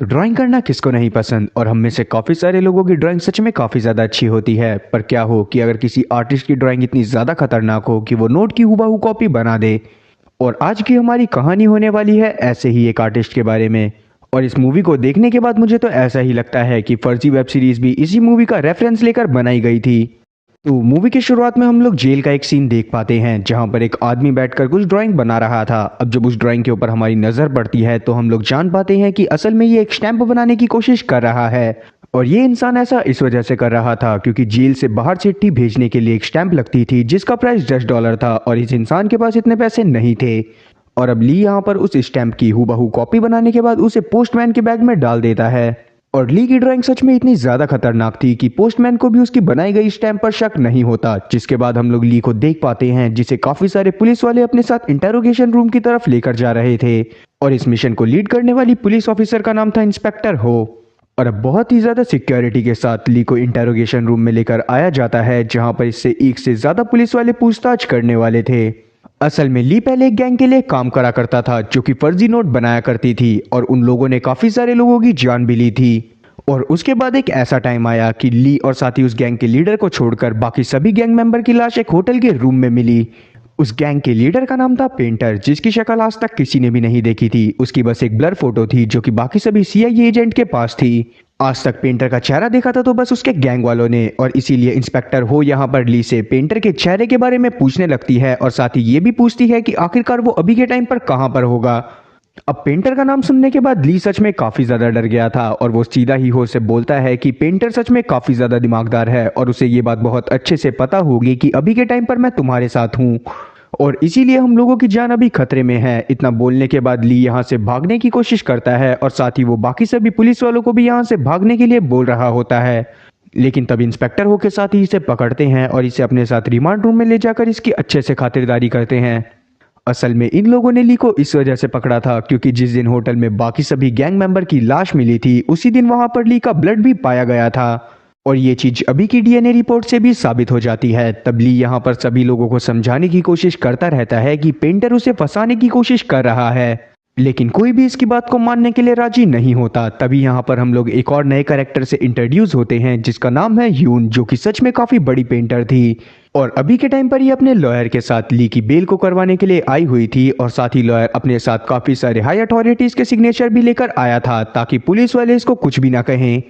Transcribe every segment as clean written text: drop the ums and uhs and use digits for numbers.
तो ड्राइंग करना किसको नहीं पसंद, और हम में से काफ़ी सारे लोगों की ड्राइंग सच में काफ़ी ज़्यादा अच्छी होती है। पर क्या हो कि अगर किसी आर्टिस्ट की ड्राइंग इतनी ज़्यादा खतरनाक हो कि वो नोट की हूबहू कॉपी बना दे। और आज की हमारी कहानी होने वाली है ऐसे ही एक आर्टिस्ट के बारे में। और इस मूवी को देखने के बाद मुझे तो ऐसा ही लगता है कि फर्जी वेब सीरीज भी इसी मूवी का रेफरेंस लेकर बनाई गई थी। तो मूवी की शुरुआत में हम लोग जेल का एक सीन देख पाते हैं जहां पर एक आदमी बैठकर कुछ ड्राइंग बना रहा था। अब जब उस ड्राइंग के ऊपर हमारी नज़र पड़ती है तो हम लोग जान पाते हैं कि असल में ये एक स्टैंप बनाने की कोशिश कर रहा है। और ये इंसान ऐसा इस वजह से कर रहा था क्योंकि जेल से बाहर चिट्ठी भेजने के लिए एक स्टैंप लगती थी जिसका प्राइस $10 था, और इस इंसान के पास इतने पैसे नहीं थे। और अब ली यहाँ पर उस स्टैंप की हूबहू कॉपी बनाने के बाद उसे पोस्टमैन के बैग में डाल देता है। और ली की ड्राइंग सच में इतनी ज्यादा खतरनाक थी कि पोस्टमैन को भी उसकी बनाई गई स्टैंप पर शक नहीं होता। जिसके बाद हम लोग ली को देख पाते हैं जिसे काफी सारे पुलिस वाले अपने साथ इंटेरोगेशन रूम की तरफ लेकर जा रहे थे। और इस मिशन को लीड करने वाली पुलिस ऑफिसर का नाम था इंस्पेक्टर हो। और अब बहुत ही ज्यादा सिक्योरिटी के साथ ली को इंटेरोगेशन रूम में लेकर आया जाता है जहां पर इससे एक से ज्यादा पुलिस वाले पूछताछ करने वाले थे। असल में ली पहले एक गैंग के लिए काम करा करता था जो कि फर्जी नोट बनाया करती थी, और उन लोगों ने काफी सारे लोगों की जान भी ली थी। और उसके बाद एक ऐसा टाइम आया कि ली और साथी उस गैंग के लीडर को छोड़कर बाकी सभी गैंग मेंबर की लाश एक होटल के रूम में मिली। उस गैंग के लीडर का नाम था पेंटर, जिसकी शक्ल आज तक किसी ने भी नहीं देखी थी। उसकी बस एक ब्लर फोटो थी जो कि बाकी सभी सीआईए एजेंट के पास थी। आज तक पेंटर का चेहरा देखा था तो बस उसके गैंग वालों ने, और इसीलिए इंस्पेक्टर हो यहाँ पर ली से पेंटर के चेहरे के बारे में पूछने लगती है, और साथ ही ये भी पूछती है कि आखिरकार वो अभी के टाइम पर कहाँ पर होगा। अब पेंटर का नाम सुनने के बाद ली सच में काफी ज्यादा डर गया था, और वो सीधा ही हो से बोलता है कि पेंटर सच में काफी ज्यादा दिमागदार है और उसे ये बात बहुत अच्छे से पता होगी कि अभी के टाइम पर मैं तुम्हारे साथ हूँ, और इसीलिए हम लोगों की जान अभी खतरे में है। इतना बोलने के बाद ली यहाँ से भागने की कोशिश करता है, और साथ ही वो बाकी सभी पुलिस वालों को भी यहाँ से भागने के लिए बोल रहा होता है। लेकिन तब इंस्पेक्टर हो के साथ ही इसे पकड़ते हैं और इसे अपने साथ रिमांड रूम में ले जाकर इसकी अच्छे से खातिरदारी करते हैं। असल में इन लोगों ने ली को इस वजह से पकड़ा था क्योंकि जिस दिन होटल में बाकी सभी गैंग मेंबर की लाश मिली थी उसी दिन वहां पर ली का ब्लड भी पाया गया था, और ये चीज अभी की डीएनए रिपोर्ट से भी साबित हो जाती है। तब ली यहाँ पर सभी लोगों को समझाने की कोशिश करता रहता है कि पेंटर उसे फंसाने की कोशिश कर रहा है, लेकिन कोई भी इसकी बात को मानने के लिए राजी नहीं होता। तभी यहाँ पर हम लोग एक और नए कैरेक्टर से इंट्रोड्यूस होते हैं जिसका नाम है यून, जो कि सच में काफी बड़ी पेंटर थी। और अभी के टाइम पर ये अपने लॉयर के साथ ली की बेल को करवाने के लिए आई हुई थी, और साथ ही लॉयर अपने साथ काफी सारे हाई अथॉरिटीज के सिग्नेचर भी लेकर आया था ताकि पुलिस वाले इसको कुछ भी ना कहें।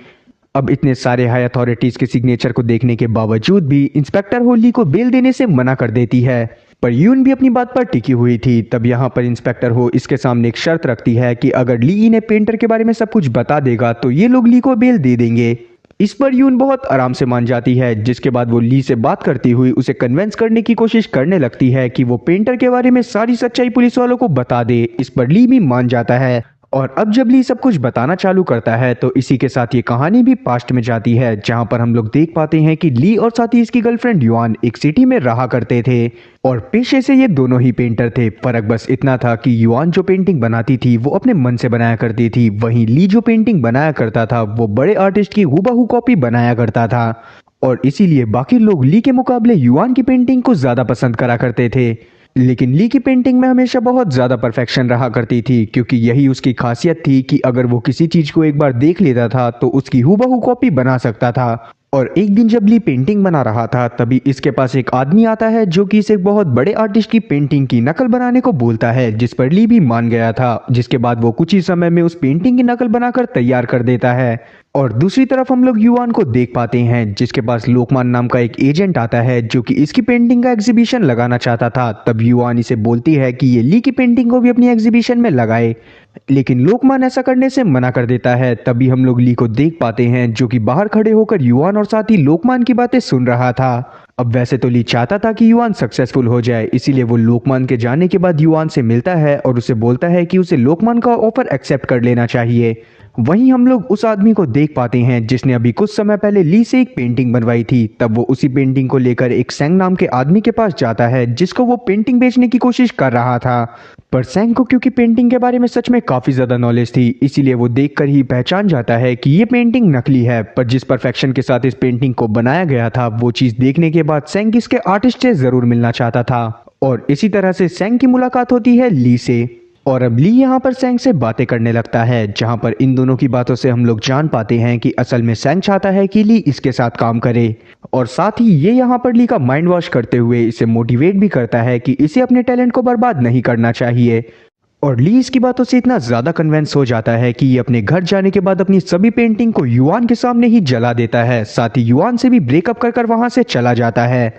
अब इतने सारे हाई अथॉरिटीज के सिग्नेचर को देखने के बावजूद भी इंस्पेक्टर हो ली को बेल देने से मना कर देती है, पर यून भी अपनी बात पर टिकी हुई थी। तब यहाँ पर इंस्पेक्टर हो इसके सामने एक शर्त रखती है कि अगर ली इन्हें पेंटर के बारे में सब कुछ बता देगा तो ये लोग ली को बेल दे देंगे। इस पर यून बहुत आराम से मान जाती है, जिसके बाद वो ली से बात करती हुई उसे कन्विंस करने की कोशिश करने लगती है कि वो पेंटर के बारे में सारी सच्चाई पुलिस वालों को बता दे। इस पर ली भी मान जाता है, और अब जब ली सब कुछ बताना चालू करता है तो इसी के साथ ये कहानी भी पास्ट में जाती है जहां पर हम लोग देख पाते हैं कि ली और साथ ही इसकी गर्लफ्रेंड युआन एक सिटी में रहा करते थे, और पेशे से ये दोनों ही पेंटर थे। फर्क बस इतना था कि युआन जो पेंटिंग बनाती थी वो अपने मन से बनाया करती थी, वहीं ली जो पेंटिंग बनाया करता था वो बड़े आर्टिस्ट की हूबहू कॉपी बनाया करता था। और इसीलिए बाकी लोग ली के मुकाबले युआन की पेंटिंग को ज्यादा पसंद करा करते थे। लेकिन ली की पेंटिंग में हमेशा बहुत ज्यादा परफेक्शन रहा करती थी, क्योंकि यही उसकी खासियत थी कि अगर वो किसी चीज को एक बार देख लेता था तो उसकी हूबहू कॉपी बना सकता था। और एक दिन जब ली पेंटिंग बना रहा था तभी इसके पास एक आदमी आता है जो कि इसे एक बहुत बड़े आर्टिस्ट की पेंटिंग की नकल बनाने को बोलता है, जिस पर ली भी मान गया था। जिसके बाद वो कुछ ही समय में उस पेंटिंग की नकल बनाकर तैयार कर देता है। और दूसरी तरफ हम लोग युआन को देख पाते हैं जिसके पास लोकमान नाम का एक एजेंट आता है जो कि इसकी पेंटिंग का एग्जीबिशन लगाना चाहता था। तब युआन इसे बोलती है कि ये ली की पेंटिंग को भी अपनी एग्जीबिशन में लगाए, लेकिन लोकमान ऐसा करने से मना कर देता है। तभी हम लोग ली को देख पाते हैं जो कि बाहर खड़े होकर युआन और साथ ही लोकमान की बातें सुन रहा था। अब वैसे तो ली चाहता था कि युआन सक्सेसफुल हो जाए, इसीलिए वो लोकमान के जाने के बाद युआन से मिलता है और उसे बोलता है कि उसे लोकमान का ऑफर एक्सेप्ट कर लेना चाहिए। वहीं हम लोग उस आदमी को देख पाते हैं जिसने अभी कुछ समय पहले ली से एक पेंटिंग बनवाई थी। तब वो उसी पेंटिंग को लेकर एक सेंग नाम के आदमी के पास जाता है जिसको वो पेंटिंग बेचने की कोशिश कर रहा था। पर सेंग को क्योंकि पेंटिंग के बारे में सच में काफी ज्यादा नॉलेज थी, इसीलिए वो देखकर ही पहचान जाता है कि ये पेंटिंग नकली है। पर जिस परफेक्शन के साथ इस पेंटिंग को बनाया गया था वो चीज देखने के बाद सेंग इसके आर्टिस्ट से जरूर मिलना चाहता था, और इसी तरह से सेंग की मुलाकात होती है ली से। और अब ली यहाँ पर सैंग से बातें करने लगता है, जहाँ पर इन दोनों की बातों से हम लोग जान पाते हैं कि असल में सैंग चाहता है कि ली इसके साथ काम करे, और साथ ही ये यहाँ पर ली का माइंड वॉश करते हुए इसे मोटिवेट भी करता है कि इसे अपने टैलेंट को बर्बाद नहीं करना चाहिए। और ली इसकी बातों से इतना ज़्यादा कन्विंस हो जाता है कि ये अपने घर जाने के बाद अपनी सभी पेंटिंग को युआन के सामने ही जला देता है, साथ ही युआन से भी ब्रेकअप कर कर वहाँ से चला जाता है।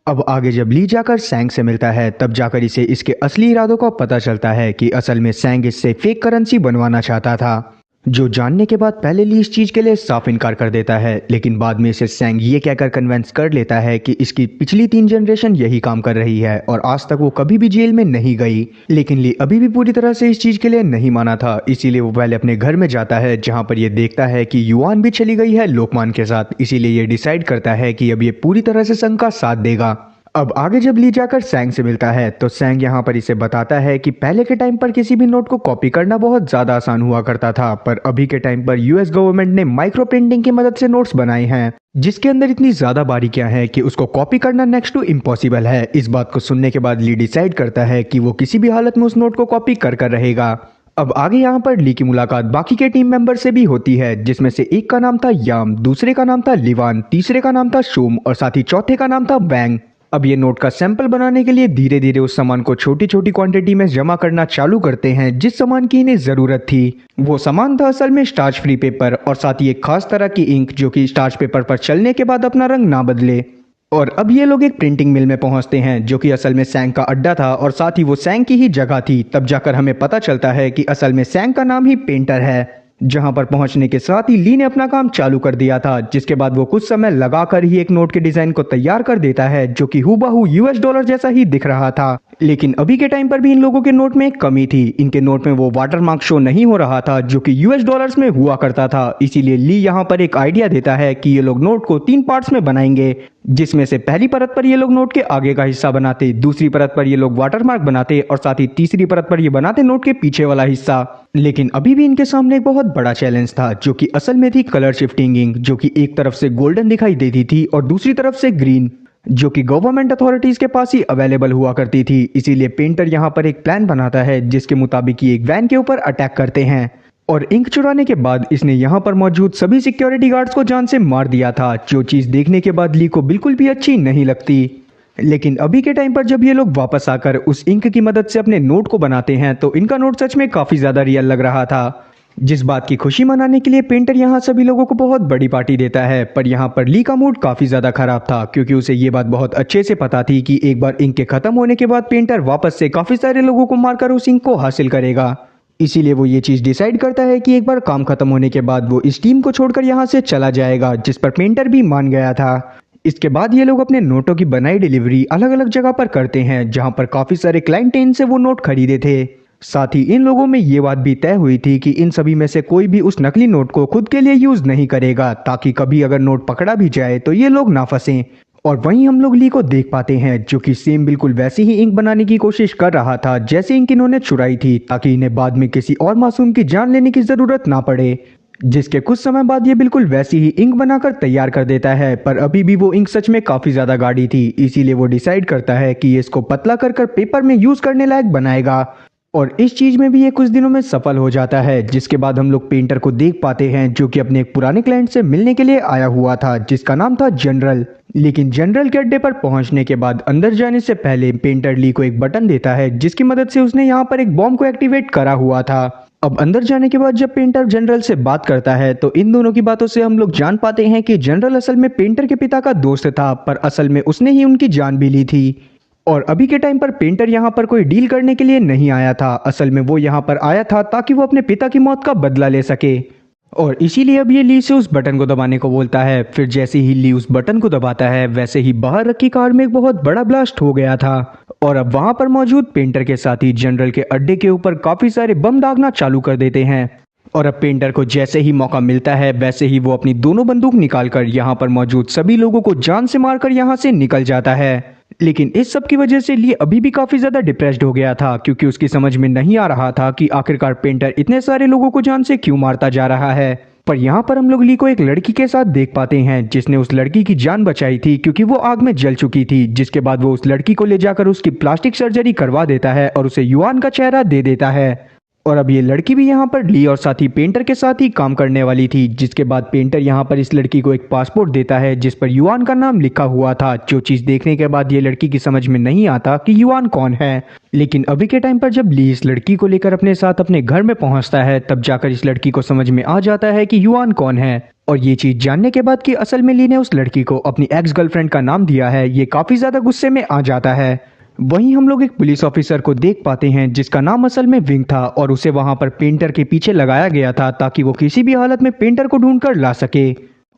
अब आगे जब ली जाकर सैंग से मिलता है तब जाकर इसे इसके असली इरादों का पता चलता है कि असल में सैंग इससे फेक करेंसी बनवाना चाहता था, जो जानने के बाद पहले ली इस चीज के लिए साफ इनकार कर देता है, लेकिन बाद में इसे सैंग ये कहकर कन्विंस कर लेता है कि इसकी पिछली 3 जनरेशन यही काम कर रही है और आज तक वो कभी भी जेल में नहीं गई। लेकिन ली अभी भी पूरी तरह से इस चीज के लिए नहीं माना था, इसीलिए वो पहले अपने घर में जाता है जहां पर ये देखता है कि युआन भी चली गई है लोकमान के साथ, इसीलिए ये डिसाइड करता है कि अब ये पूरी तरह से संघ का साथ देगा। अब आगे जब ली जाकर सैंग से मिलता है तो सैंग यहाँ पर इसे बताता है कि पहले के टाइम पर किसी भी नोट को कॉपी करना बहुत ज़्यादा आसान हुआ करता था, पर अभी के टाइम पर यूएस गवर्नमेंट ने माइक्रो प्रिंटिंग की मदद से नोट्स बनाए हैं जिसके अंदर इतनी ज़्यादा बारीकियां हैं कि उसको कॉपी करना नेक्स्ट टू इम्पॉसिबल है। इस बात को सुनने के बाद ली डिसाइड करता है कि वो किसी भी हालत में उस नोट को कॉपी कर कर रहेगा। अब आगे यहाँ पर ली की मुलाकात बाकी के टीम मेंबर से भी होती है, जिसमें से एक का नाम था याम, दूसरे का नाम था लिवान, तीसरे का नाम था शोम और साथ ही चौथे का नाम था बैंग। अब ये नोट का सैंपल बनाने के लिए धीरे धीरे उस सामान को छोटी छोटी क्वांटिटी में जमा करना चालू करते हैं जिस सामान की इन्हें जरूरत थी। वो सामान था असल में स्टार्च फ्री पेपर और साथ ही एक खास तरह की इंक जो कि स्टार्च पेपर पर चलने के बाद अपना रंग ना बदले। और अब ये लोग एक प्रिंटिंग मिल में पहुंचते हैं जो कि असल में सैंग का अड्डा था और साथ ही वो सैंग की ही जगह थी। तब जाकर हमें पता चलता है कि असल में सैंग का नाम ही पेंटर है। जहां पर पहुंचने के साथ ही ली ने अपना काम चालू कर दिया था, जिसके बाद वो कुछ समय लगाकर ही एक नोट के डिजाइन को तैयार कर देता है जो कि हूबहू यूएस डॉलर जैसा ही दिख रहा था। लेकिन अभी के टाइम पर भी इन लोगों के नोट में एक कमी थी, इनके नोट में वो वाटरमार्क शो नहीं हो रहा था जो कि यूएस डॉलर्स में हुआ करता था। इसीलिए ली यहाँ पर एक आइडिया देता है कि ये लोग नोट को 3 पार्ट्स में बनाएंगे, जिसमें से पहली परत पर ये लोग नोट के आगे का हिस्सा बनाते, दूसरी परत पर ये लोग वाटरमार्क बनाते और साथ ही तीसरी परत पर ये बनाते नोट के पीछे वाला हिस्सा। लेकिन अभी भी इनके सामने एक बहुत बड़ा चैलेंज था जो कि असल में थी कलर शिफ्टिंग इंक, जो कि एक तरफ से गोल्डन दिखाई देती थी और दूसरी तरफ से ग्रीन, जो कि गवर्नमेंट अथॉरिटीज के पास ही अवेलेबल हुआ करती थी। इसीलिए पेंटर यहाँ पर एक प्लान बनाता है जिसके मुताबिक ये एक वैन के ऊपर अटैक करते हैं और इंक चुराने के बाद इसने यहाँ पर मौजूद सभी सिक्योरिटी गार्ड्स को जान से मार दिया था, जो चीज देखने के बाद ली को बिल्कुल भी अच्छी नहीं लगती। लेकिन अभी के टाइम पर जब ये लोग वापस आकर उस इंक की मदद से अपने नोट को बनाते हैं तो इनका नोट सच में काफी ज्यादा रियल लग रहा था, जिस बात की खुशी मनाने के लिए पेंटर यहाँ सभी लोगों को बहुत बड़ी पार्टी देता है। पर यहाँ पर ली का मूड काफी ज्यादा खराब था क्योंकि उसे ये बात बहुत अच्छे से पता थी कि एक बार इंक के खत्म होने के बाद पेंटर वापस से काफी सारे लोगों को मारकर उस इंक को हासिल करेगा। इसीलिए वो ये चीज डिसाइड करता है कि एक बार काम खत्म होने के बाद वो इस टीम को छोड़कर यहाँ से चला जाएगा, जिस पर पेंटर भी मान गया था। इसके बाद ये लोग अपने नोटों की बनाई डिलीवरी अलग अलग जगह पर करते हैं जहां पर काफी सारे क्लाइंट इनसे वो नोट खरीदे थे। साथ ही इन लोगों में ये बात भी तय हुई थी कि इन सभी में से कोई भी उस नकली नोट को खुद के लिए यूज नहीं करेगा, ताकि कभी अगर नोट पकड़ा भी जाए तो ये लोग ना फंसें। और वहीं हम लोग ली को देख पाते हैं जो कि सेम बिल्कुल वैसी ही इंक बनाने की कोशिश कर रहा था जैसे इंक इन्होंने चुराई थी, ताकि इन्हें बाद में किसी और मासूम की जान लेने की जरूरत ना पड़े। जिसके कुछ समय बाद ये बिल्कुल वैसी ही इंक बनाकर तैयार कर देता है, पर अभी भी वो इंक सच में काफी ज्यादा गाढ़ी थी। इसीलिए वो डिसाइड करता है कि ये इसको पतला कर कर पेपर में यूज करने लायक बनाएगा और इस चीज में भी ये कुछ दिनों में सफल हो जाता है। जिसके बाद हम लोग पेंटर को देख पाते हैं जो कि अपने एक पुराने क्लाइंट से मिलने के लिए आया हुआ था जिसका नाम था जनरल। लेकिन जनरल के अड्डे पर पहुंचने के बाद अंदर जाने से पहले पेंटर ली को एक बटन देता है जिसकी मदद से उसने यहाँ पर एक बॉम्ब को एक्टिवेट करा हुआ था। अब अंदर जाने के बाद जब पेंटर जनरल से बात करता है तो इन दोनों की बातों से हम लोग जान पाते हैं कि जनरल असल में पेंटर के पिता का दोस्त था, पर असल में उसने ही उनकी जान भी ली थी। और अभी के टाइम पर पेंटर यहाँ पर कोई डील करने के लिए नहीं आया था, असल में वो यहाँ पर आया था ताकि वो अपने पिता की मौत का बदला ले सके। और इसीलिए अब ये ली से उस बटन को दबाने को बोलता है। फिर जैसे ही ली उस बटन को दबाता है वैसे ही बाहर रखी कार में एक बहुत बड़ा ब्लास्ट हो गया था और अब वहां पर मौजूद पेंटर के साथ ही जनरल के अड्डे के ऊपर काफी सारे बम दागना चालू कर देते हैं। और अब पेंटर को जैसे ही मौका मिलता है वैसे ही वो अपनी दोनों बंदूक निकालकर यहाँ पर मौजूद सभी लोगों को जान से मारकर यहाँ से निकल जाता है। लेकिन इस सब की वजह से ली अभी भी काफी ज्यादा डिप्रेस्ड हो गया था क्योंकि उसकी समझ में नहीं आ रहा था कि आखिरकार पेंटर इतने सारे लोगों को जान से क्यों मारता जा रहा है। पर यहाँ पर हम लोग ली को एक लड़की के साथ देख पाते हैं जिसने उस लड़की की जान बचाई थी क्योंकि वो आग में जल चुकी थी, जिसके बाद वो उस लड़की को ले जाकर उसकी प्लास्टिक सर्जरी करवा देता है और उसे युआन का चेहरा दे देता है। और अब ये लड़की भी यहाँ पर ली और साथी पेंटर के साथ ही काम करने वाली थी, जिसके बाद पेंटर यहाँ पर इस लड़की को एक पासपोर्ट देता है जिस पर युआन का नाम लिखा हुआ था, जो चीज देखने के बाद ये लड़की की समझ में नहीं आता कि युआन कौन है। लेकिन अभी के टाइम पर जब ली इस लड़की को लेकर अपने साथ अपने घर में पहुंचता है तब जाकर इस लड़की को समझ में आ जाता है कि युआन कौन है। और ये चीज जानने के बाद कि असल में ली ने उस लड़की को अपनी एक्स गर्लफ्रेंड का नाम दिया है, ये काफी ज्यादा गुस्से में आ जाता है। वहीं हम लोग एक पुलिस ऑफिसर को देख पाते हैं जिसका नाम असल में विंग था और उसे वहां पर पेंटर के पीछे लगाया गया था ताकि वो किसी भी हालत में पेंटर को ढूंढ कर ला सके।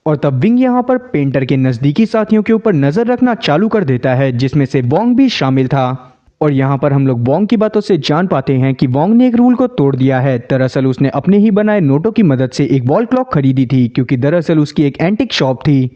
और तब विंग यहाँ पर पेंटर के नजदीकी साथियों के ऊपर नजर रखना चालू कर देता है जिसमें से वोंग भी शामिल था। और यहाँ पर हम लोग वोंग की बातों से जान पाते हैं कि वोंग ने एक रूल को तोड़ दिया है। दरअसल उसने अपने ही बनाए नोटों की मदद से एक वॉल क्लॉक खरीदी थी क्योंकि दरअसल उसकी एक एंटिक शॉप थी।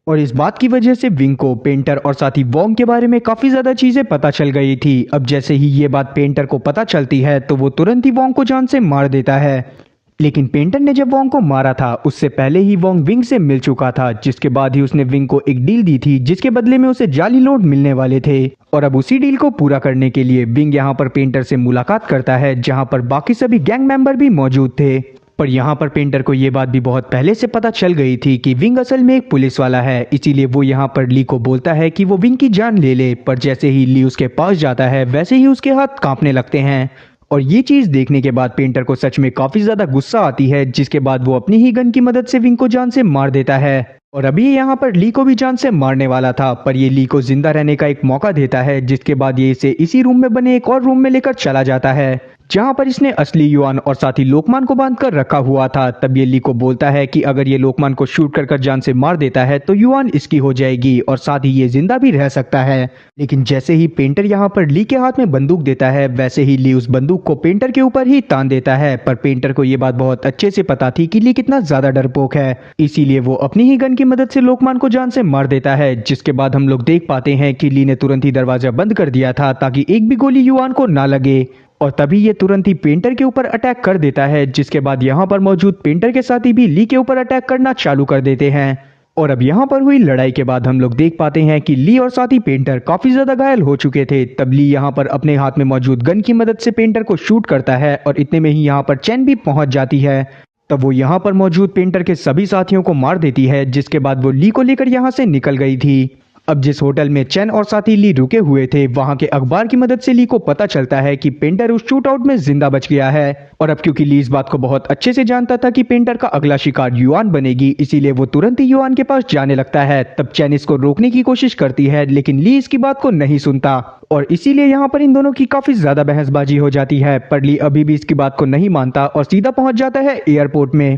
और इस बात की वजह से विंग को पेंटर और साथ ही वोंग के बारे में काफी ज्यादा चीजें पता चल गई थी। अब जैसे ही ये बात पेंटर को पता चलती है तो वो तुरंत ही वोंग को जान से मार देता है। लेकिन पेंटर ने जब वोंग को मारा था उससे पहले ही वोंग विंग से मिल चुका था, जिसके बाद ही उसने विंग को एक डील दी थी जिसके बदले में उसे जाली नोट मिलने वाले थे। और अब उसी डील को पूरा करने के लिए विंग यहाँ पर पेंटर से मुलाकात करता है जहाँ पर बाकी सभी गैंग मेंबर भी मौजूद थे। पर यहाँ पर पेंटर को ये बात भी बहुत पहले से पता चल गई थी कि विंग असल में एक पुलिस वाला है, इसीलिए वो यहाँ पर ली को बोलता है कि वो विंग की जान ले ले। पर जैसे ही ली उसके पास जाता है वैसे ही उसके हाथ कांपने लगते हैं। और ये चीज देखने के बाद पेंटर को सच में काफी ज्यादा गुस्सा आती है, जिसके बाद वो अपनी ही गन की मदद से विंग को जान से मार देता है। और अभी यहाँ पर ली को भी जान से मारने वाला था पर ये ली को जिंदा रहने का एक मौका देता है, जिसके बाद ये इसे इसी रूम में बने एक और रूम में लेकर चला जाता है जहां पर इसने असली युआन और साथ ही लोकमान को बांध कर रखा हुआ था। तब ये ली को बोलता है कि अगर ये लोकमान को शूट कर जान से मार देता है तो युआन इसकी हो जाएगी और साथ ही ये जिंदा भी रह सकता है। लेकिन जैसे ही पेंटर यहाँ पर ली के हाथ में बंदूक देता है वैसे ही ली उस बंदूक को पेंटर के ऊपर ही तान देता है। पर पेंटर को ये बात बहुत अच्छे से पता थी कि ली कितना ज्यादा डरपोक है, इसीलिए वो अपनी ही गन की मदद से लोकमान को जान से मार देता है। जिसके बाद हम लोग देख पाते हैं कि ली ने तुरंत ही दरवाजा बंद कर दिया था ताकि एक भी गोली युआन को ना लगे। और तभी ये तुरंत ही पेंटर के ऊपर अटैक कर देता है, जिसके बाद यहाँ पर मौजूद पेंटर के साथी भी ली के ऊपर अटैक करना चालू कर देते हैं। और अब यहाँ पर हुई लड़ाई के बाद हम लोग देख पाते हैं कि ली और साथी पेंटर काफी ज्यादा घायल हो चुके थे। तब ली यहाँ पर अपने हाथ में मौजूद गन की मदद से पेंटर को शूट करता है और इतने में ही यहाँ पर चैन भी पहुंच जाती है। तब वो यहाँ पर मौजूद पेंटर के सभी साथियों को मार देती है, जिसके बाद वो ली को लेकर यहाँ से निकल गई थी। अब जिस होटल में चैन और साथी ली रुके हुए थे वहां के अखबार की मदद से ली को पता चलता है कि पेंटर उस शूट आउट में जिंदा बच गया है। और अब क्योंकि ली इस बात को बहुत अच्छे से जानता था कि पेंटर का अगला शिकार युआन बनेगी, इसीलिए वो तुरंत ही युआन के पास जाने लगता है। तब चैन इसको रोकने की कोशिश करती है लेकिन ली इसकी बात को नहीं सुनता और इसीलिए यहाँ पर इन दोनों की काफी ज्यादा बहसबाजी हो जाती है। पर ली अभी भी इसकी बात को नहीं मानता और सीधा पहुंच जाता है एयरपोर्ट में।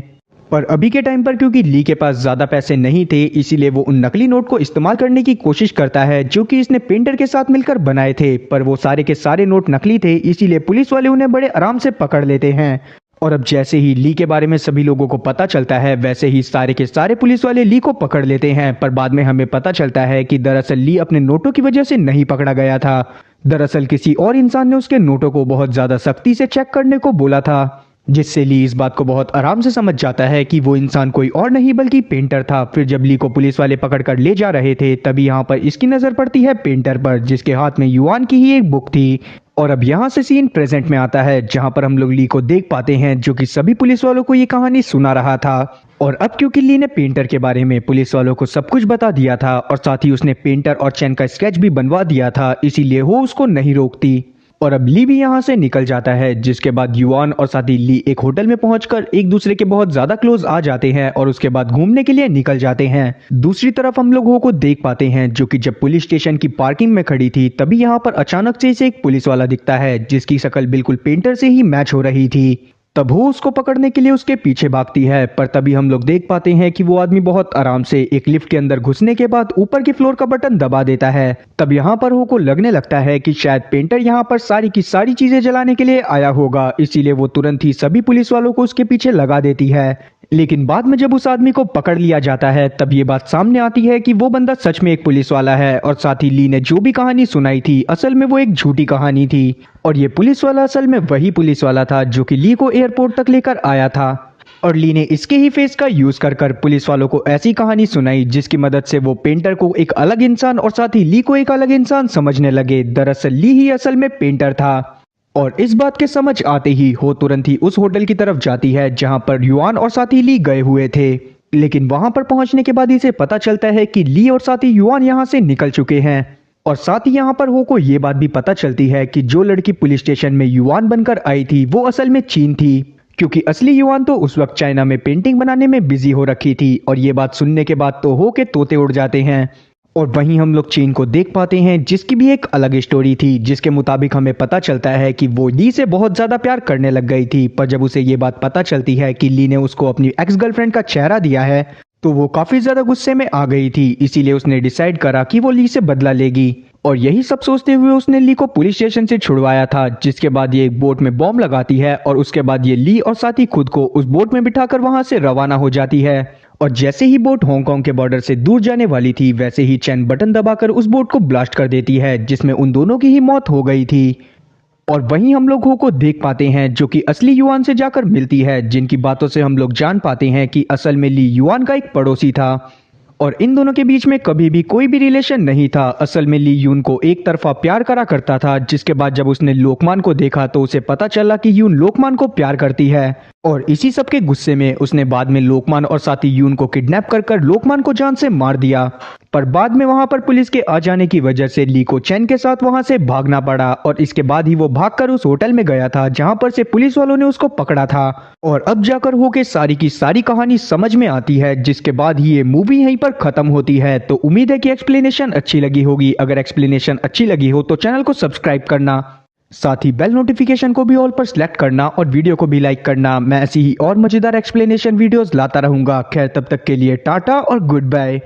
पर अभी के टाइम पर क्योंकि ली के पास ज्यादा पैसे नहीं थे इसीलिए वो उन नकली नोट को इस्तेमाल करने की कोशिश करता है जो कि इसने पेंटर के साथ मिलकर बनाए थे। पर वो सारे के सारे नोट नकली थे, इसीलिए पुलिस वाले उन्हें बड़े आराम से पकड़ लेते हैं। और अब जैसे ही ली के बारे में सभी लोगों को पता चलता है वैसे ही सारे के सारे पुलिस वाले ली को पकड़ लेते हैं। पर बाद में हमें पता चलता है कि दरअसल ली अपने नोटों की वजह से नहीं पकड़ा गया था, दरअसल किसी और इंसान ने उसके नोटों को बहुत ज्यादा सख्ती से चेक करने को बोला था, जिससे ली इस बात को बहुत आराम से समझ जाता है कि वो इंसान कोई और नहीं बल्कि पेंटर था। फिर जब ली को पुलिस वाले पकड़कर ले जा रहे थे तभी यहाँ पर इसकी नजर पड़ती है पेंटर पर, जिसके हाथ में युआन की ही एक बुक थी। और अब यहाँ से सीन प्रेजेंट में आता है जहाँ पर हम लोग ली को देख पाते हैं जो कि सभी पुलिस वालों को ये कहानी सुना रहा था। और अब क्योंकि ली ने पेंटर के बारे में पुलिस वालों को सब कुछ बता दिया था और साथ ही उसने पेंटर और चैन का स्केच भी बनवा दिया था, इसीलिए वो उसको नहीं रोकती। और अब ली भी यहाँ से निकल जाता है, जिसके बाद युआन और साथ ही ली एक होटल में पहुंचकर एक दूसरे के बहुत ज्यादा क्लोज आ जाते हैं और उसके बाद घूमने के लिए निकल जाते हैं। दूसरी तरफ हम लोगों को देख पाते हैं जो कि जब पुलिस स्टेशन की पार्किंग में खड़ी थी तभी यहाँ पर अचानक से इसे एक पुलिस वाला दिखता है जिसकी शक्ल बिल्कुल पेंटर से ही मैच हो रही थी। तब वो उसको पकड़ने के लिए उसके पीछे भागती है, पर तभी हम लोग देख पाते हैं कि वो आदमी बहुत आराम से एक लिफ्ट के अंदर घुसने के बाद ऊपर के फ्लोर का बटन दबा देता है। तब यहाँ पर हो को लगने लगता है कि शायद पेंटर यहाँ पर सारी की सारी चीजें जलाने के लिए आया होगा, इसीलिए वो तुरंत ही सभी पुलिस वालों को उसके पीछे लगा देती है। लेकिन बाद में जब उस आदमी को पकड़ लिया जाता है तब ये बात सामने आती है कि वो बंदा सच में एक पुलिस वाला है और साथ ही ली ने जो भी कहानी सुनाई थी असल में वो एक झूठी कहानी थी। और ये पुलिस वाला असल में वही पुलिस वाला था जो कि ली को एयरपोर्ट तक लेकर आया था। और ली ने इसके ही फेस का यूज कर कर पुलिस वालों को ऐसी कहानी सुनाई जिसकी मदद से वो पेंटर को एक अलग इंसान और साथ ही ली को एक अलग इंसान समझने लगे। दरअसल ली ही असल में पेंटर था। और इस बात के समझ आते ही हो तुरंत ही उस होटल की तरफ जाती है जहां पर युआन और साथी ली गए हुए थे। लेकिन वहां पर पहुंचने के बाद इसे पता चलता है कि ली और साथी युआन यहां से निकल चुके हैं। और साथ ही यहाँ पर हो को ये बात भी पता चलती है कि जो लड़की पुलिस स्टेशन में युआन बनकर आई थी वो असल में चीन थी, क्योंकि असली युआन तो उस वक्त चाइना में पेंटिंग बनाने में बिजी हो रखी थी। और ये बात सुनने के बाद तो हो के तोते उड़ जाते हैं। और वहीं हम लोग चीन को देख पाते हैं जिसकी भी एक अलग स्टोरी थी, जिसके मुताबिक हमें पता चलता है कि वो ली से बहुत ज्यादा प्यार करने लग गई थी। पर जब उसे ये बात पता चलती है कि ली ने उसको अपनी एक्स गर्लफ्रेंड का चेहरा दिया है तो वो काफी ज्यादा गुस्से में आ गई थी। इसीलिए उसने डिसाइड करा कि वो ली से बदला लेगी। और यही सब सोचते हुए उसने ली को पुलिस स्टेशन से छुड़वाया था, जिसके बाद ये एक बोट में बॉम्ब लगाती है और उसके बाद ये ली और साथी खुद को उस बोट में बिठाकर वहां से रवाना हो जाती है। और जैसे ही बोट हांगकांग के बॉर्डर से दूर जाने वाली थी वैसे ही चैन बटन दबाकर उस बोट को ब्लास्ट कर देती है, जिसमें उन दोनों की ही मौत हो गई थी। और वहीं हम लोग हो को देख पाते हैं जो कि असली युआन से जाकर मिलती है, जिनकी बातों से हम लोग जान पाते हैं कि असल में ली युआन का एक पड़ोसी था और इन दोनों के बीच में कभी भी कोई भी रिलेशन नहीं था। असल में ली यून को एक तरफा प्यार करा करता था, जिसके बाद जब उसने लोकमान को देखा तो उसे पता चला कि यून लोकमान को प्यार करती है। और इसी सब के गुस्से में उसने बाद में लोकमान और साथी यून को किडनैप कर लोकमान को जान से मार दिया। पर बाद में वहां पर पुलिस के आ जाने की वजह से ली को चैन के साथ वहां से भागना पड़ा और इसके बाद ही वो भागकर उस होटल में गया था जहां पर से पुलिस वालों ने उसको पकड़ा था। और अब जाकर होके सारी की सारी कहानी समझ में आती है, जिसके बाद ही ये मूवी यहीं पर खत्म होती है। तो उम्मीद है कि एक्सप्लेनेशन अच्छी लगी होगी। अगर एक्सप्लेनेशन अच्छी लगी हो तो चैनल को सब्सक्राइब करना, साथ ही बेल नोटिफिकेशन को भी ऑल पर सिलेक्ट करना और वीडियो को भी लाइक करना। मैं ऐसी ही और मजेदार एक्सप्लेनेशन वीडियोस लाता रहूंगा। खैर तब तक के लिए टाटा और गुड बाय।